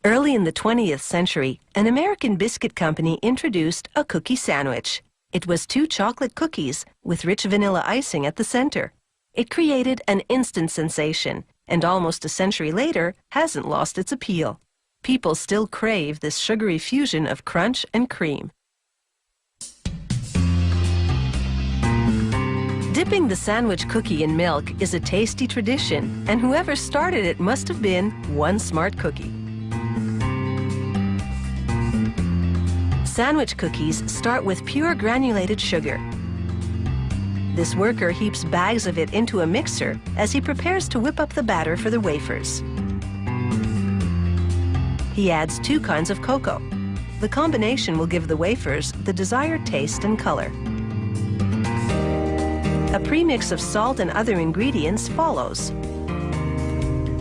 Early in the 20th century, an American biscuit company introduced a cookie sandwich. It was 2 chocolate cookies with rich vanilla icing at the center. It created an instant sensation, and almost a century later hasn't lost its appeal. People still crave this sugary fusion of crunch and cream. Dipping the sandwich cookie in milk is a tasty tradition, and whoever started it must have been one smart cookie. Sandwich cookies start with pure granulated sugar. This worker heaps bags of it into a mixer as he prepares to whip up the batter for the wafers. He adds 2 kinds of cocoa. The combination will give the wafers the desired taste and color. A premix of salt and other ingredients follows.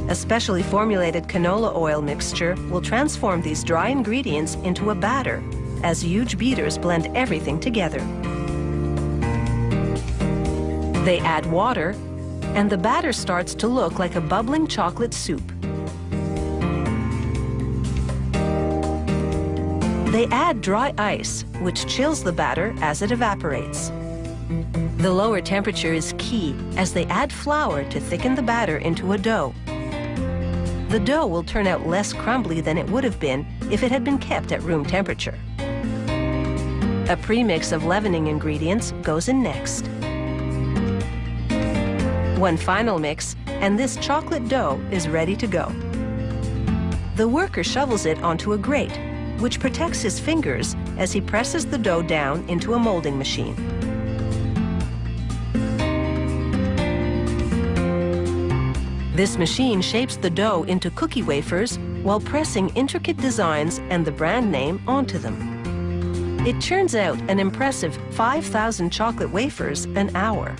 A specially formulated canola oil mixture will transform these dry ingredients into a batter as huge beaters blend everything together. They add water, and the batter starts to look like a bubbling chocolate soup. They add dry ice, which chills the batter as it evaporates. The lower temperature is key as they add flour to thicken the batter into a dough. The dough will turn out less crumbly than it would have been if it had been kept at room temperature. A premix of leavening ingredients goes in next. One final mix, and this chocolate dough is ready to go. The worker shovels it onto a grate, which protects his fingers as he presses the dough down into a molding machine. This machine shapes the dough into cookie wafers while pressing intricate designs and the brand name onto them. It churns out an impressive 5,000 chocolate wafers an hour.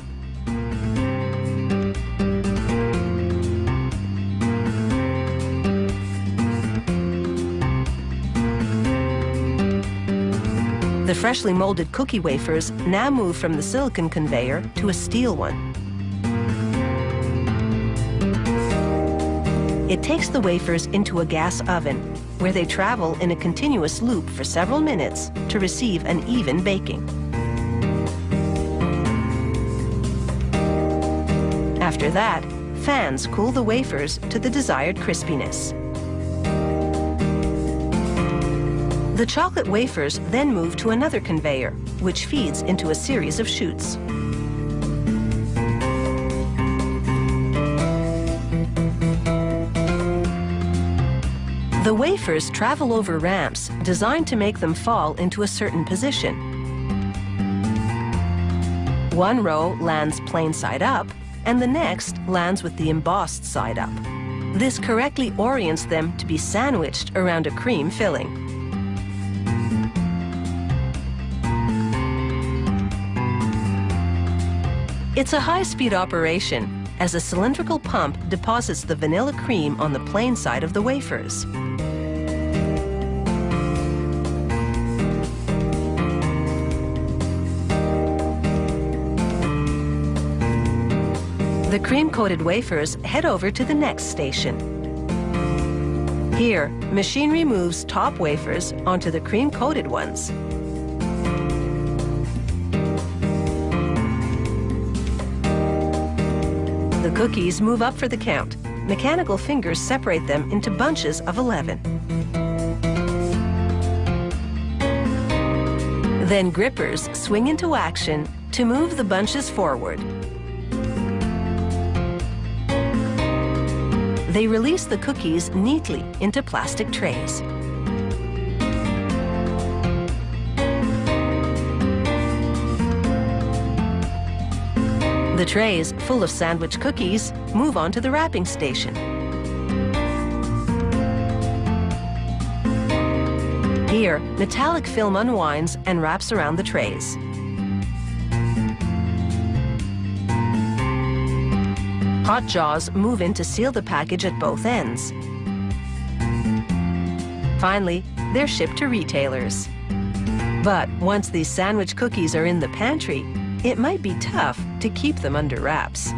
The freshly molded cookie wafers now move from the silicon conveyor to a steel one. It takes the wafers into a gas oven, where they travel in a continuous loop for several minutes to receive an even baking. After that, fans cool the wafers to the desired crispiness. The chocolate wafers then move to another conveyor, which feeds into a series of chutes. The wafers travel over ramps designed to make them fall into a certain position. One row lands plain side up, and the next lands with the embossed side up. This correctly orients them to be sandwiched around a cream filling. It's a high-speed operation, as a cylindrical pump deposits the vanilla cream on the plain side of the wafers. The cream-coated wafers head over to the next station. Here, machinery moves top wafers onto the cream-coated ones. The cookies move up for the count. Mechanical fingers separate them into bunches of 11. Then grippers swing into action to move the bunches forward. They release the cookies neatly into plastic trays. The trays, full of sandwich cookies, move on to the wrapping station. Here, metallic film unwinds and wraps around the trays. Hot jaws move in to seal the package at both ends. Finally, they're shipped to retailers. But once these sandwich cookies are in the pantry, it might be tough to keep them under wraps.